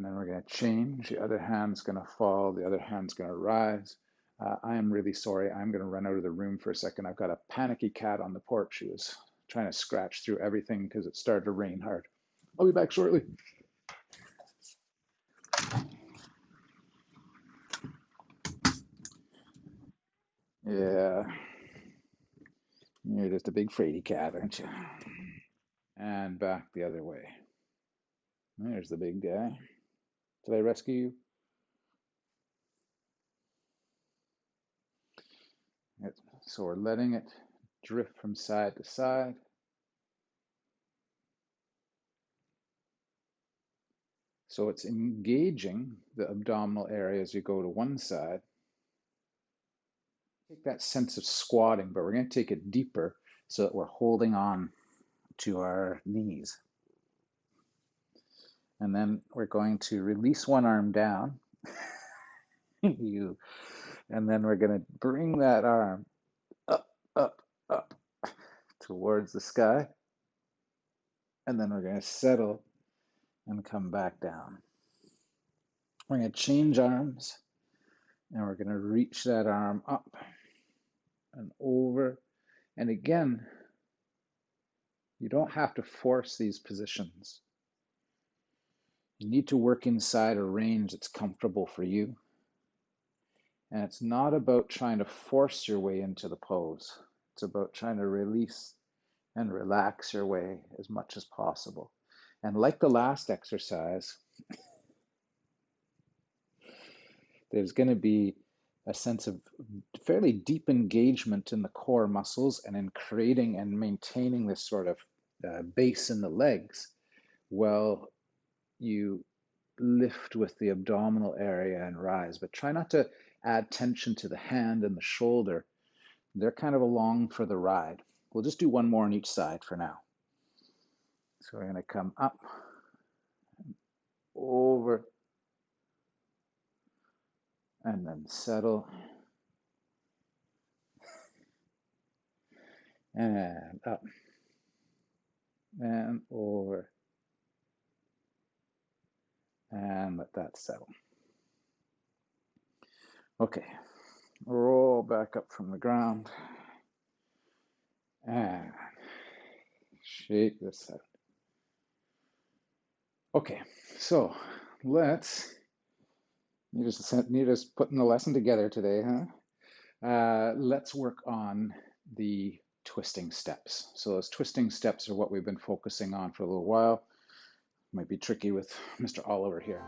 then we're going to change. The other hand's going to fall. The other hand's going to rise. I am really sorry. I'm going to run out of the room for a second. I've got a panicky cat on the porch who is trying to scratch through everything because it started to rain hard. I'll be back shortly. Yeah, you're just a big fraidy cat, aren't you? And back the other way. There's the big guy. Did I rescue you? So we're letting it drift from side to side. So it's engaging the abdominal area as you go to one side. Take that sense of squatting, but we're going to take it deeper so that we're holding on to our knees. And then we're going to release one arm down. And then we're going to bring that arm up, up, up towards the sky. And then we're going to settle and come back down. We're going to change arms, and we're going to reach that arm up and over. And again, you don't have to force these positions. You need to work inside a range that's comfortable for you. And it's not about trying to force your way into the pose. It's about trying to release and relax your way as much as possible. And like the last exercise, there's going to be a sense of fairly deep engagement in the core muscles and in creating and maintaining this sort of base in the legs while you lift with the abdominal area and rise. But try not to add tension to the hand and the shoulder. They're kind of along for the ride. We'll just do one more on each side for now. So we're going to come up, over, and then settle, and up, and over, and let that settle. Okay, roll back up from the ground, and shake this out. Okay, so you just putting the lesson together today, huh? Let's work on the twisting steps. So those twisting steps are what we've been focusing on for a little while. Might be tricky with Mr. Oliver here.